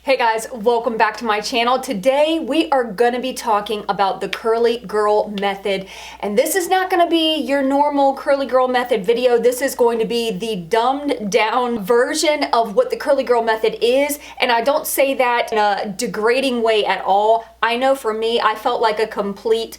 Hey guys, welcome back to my channel. Today we are going to be talking about the curly girl method, and this is not going to be your normal curly girl method video. This is going to be the dumbed down version of what the curly girl method is, and I don't say that in a degrading way at all. I know for me, I felt like a complete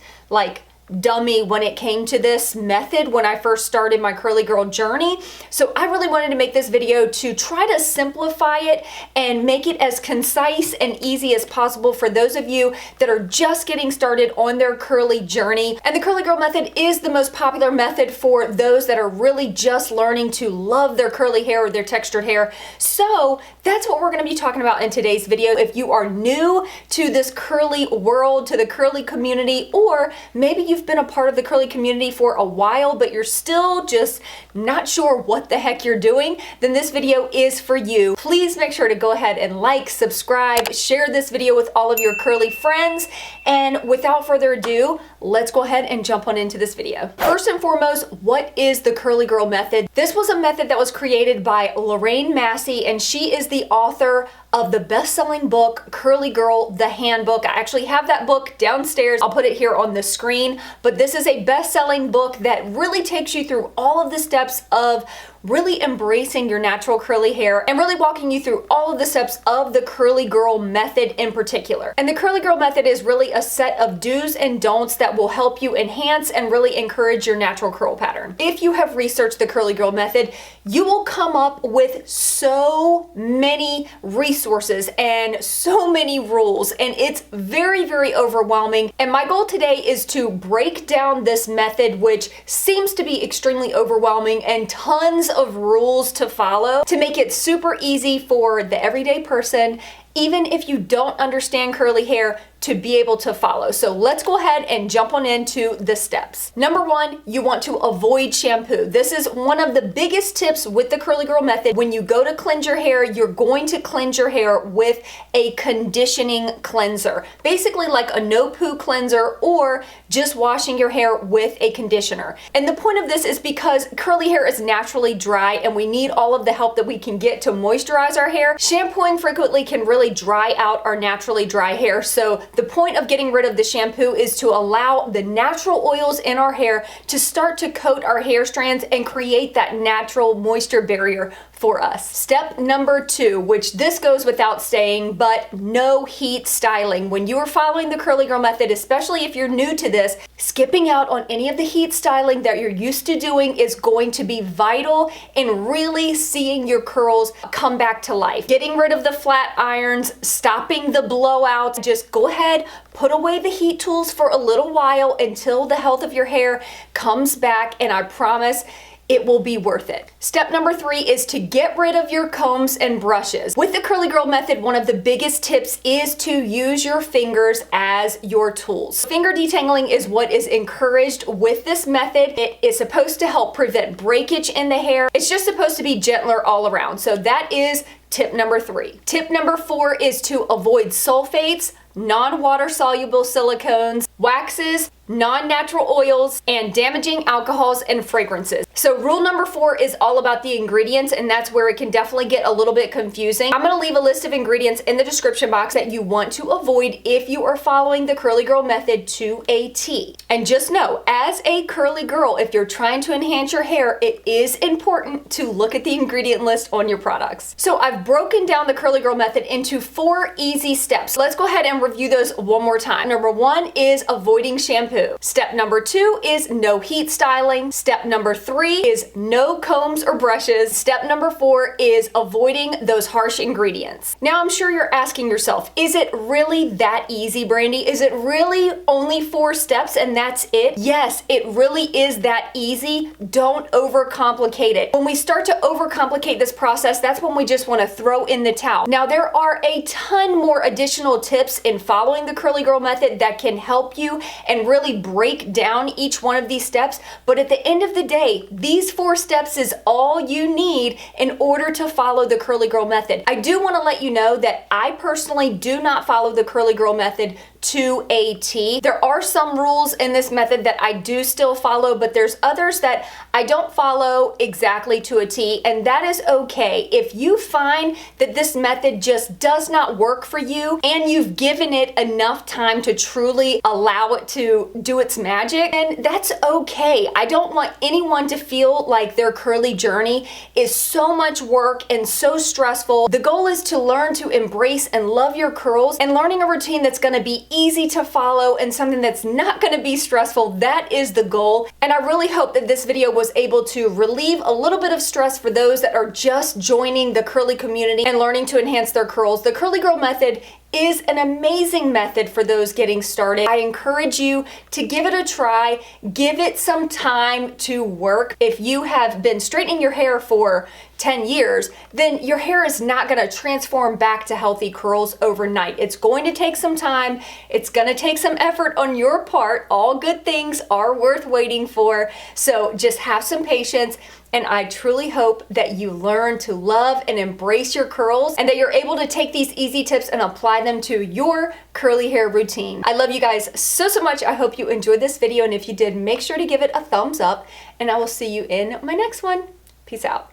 dummy when it came to this method when I first started my curly girl journey. So I really wanted to make this video to try to simplify it and make it as concise and easy as possible for those of you that are just getting started on their curly journey. And the curly girl method is the most popular method for those that are really just learning to love their curly hair or their textured hair. So that's what we're going to be talking about in today's video. If you are new to this curly world, to the curly community, or maybe you've been a part of the curly community for a while, but you're still just not sure what the heck you're doing, then this video is for you. Please make sure to go ahead and like, subscribe, share this video with all of your curly friends. And without further ado, let's go ahead and jump on into this video. First and foremost, what is the curly girl method? This was a method that was created by Lorraine Massey, and she is the author of the best-selling book, Curly Girl, the Handbook. I actually have that book downstairs. I'll put it here on the screen, but this is a best-selling book that really takes you through all of the steps of really embracing your natural curly hair and really walking you through all of the steps of the curly girl method in particular. And the curly girl method is really a set of do's and don'ts that will help you enhance and really encourage your natural curl pattern. If you have researched the curly girl method, you will come up with so many resources and so many rules, and it's very, very overwhelming. And my goal today is to break down this method, which seems to be extremely overwhelming and tons of rules to follow, to make it super easy for the everyday person, even if you don't understand curly hair, to be able to follow. So let's go ahead and jump on into the steps. Number one, you want to avoid shampoo. This is one of the biggest tips with the curly girl method. When you go to cleanse your hair, you're going to cleanse your hair with a conditioning cleanser. Basically like a no poo cleanser, or just washing your hair with a conditioner. And the point of this is because curly hair is naturally dry and we need all of the help that we can get to moisturize our hair. Shampooing frequently can really dry out our naturally dry hair. So the point of getting rid of the shampoo is to allow the natural oils in our hair to start to coat our hair strands and create that natural moisture barrier for us. Step number two, which this goes without saying, but no heat styling. When you are following the curly girl method, especially if you're new to this, skipping out on any of the heat styling that you're used to doing is going to be vital in really seeing your curls come back to life. Getting rid of the flat irons, stopping the blowouts, just go ahead, put away the heat tools for a little while until the health of your hair comes back, and I promise it will be worth it. Step number three is to get rid of your combs and brushes. With the curly girl method, one of the biggest tips is to use your fingers as your tools. Finger detangling is what is encouraged with this method. It is supposed to help prevent breakage in the hair. It's just supposed to be gentler all around. So that is tip number three. Tip number four is to avoid sulfates, non-water soluble silicones, waxes, non-natural oils, and damaging alcohols and fragrances. So rule number four is all about the ingredients, and that's where it can definitely get a little bit confusing. I'm going to leave a list of ingredients in the description box that you want to avoid if you are following the curly girl method to a T. And just know, as a curly girl, if you're trying to enhance your hair, it is important to look at the ingredient list on your products. So I've broken down the curly girl method into 4 easy steps. Let's go ahead and review those one more time. Number one is avoiding shampoo. Step number two is no heat styling. Step number three is no combs or brushes. Step number four is avoiding those harsh ingredients. Now I'm sure you're asking yourself, is it really that easy, Brandy? Is it really only 4 steps and that's it? Yes, it really is that easy. Don't overcomplicate it. When we start to overcomplicate this process, that's when we just want to throw in the towel. Now there are a ton more additional tips in following the curly girl method that can help you and really break down each one of these steps, but at the end of the day, these 4 steps is all you need in order to follow the curly girl method. I do want to let you know that I personally do not follow the curly girl method to a T. There are some rules in this method that I do still follow, but there's others that I don't follow exactly to a T, and that is okay. If you find that this method just does not work for you and you've given it enough time to truly allow it to do its magic, then that's okay. I don't want anyone to feel like their curly journey is so much work and so stressful. The goal is to learn to embrace and love your curls, and learning a routine that's going to be easy to follow and something that's not going to be stressful. That is the goal. And I really hope that this video was able to relieve a little bit of stress for those that are just joining the curly community and learning to enhance their curls. The Curly Girl method is an amazing method for those getting started. I encourage you to give it a try, give it some time to work. If you have been straightening your hair for 10 years, then your hair is not going to transform back to healthy curls overnight. It's going to take some time. It's going to take some effort on your part. All good things are worth waiting for. So just have some patience. And I truly hope that you learn to love and embrace your curls, and that you're able to take these easy tips and apply them to your curly hair routine. I love you guys so much. I hope you enjoyed this video, and if you did, make sure to give it a thumbs up, and I will see you in my next one. Peace out.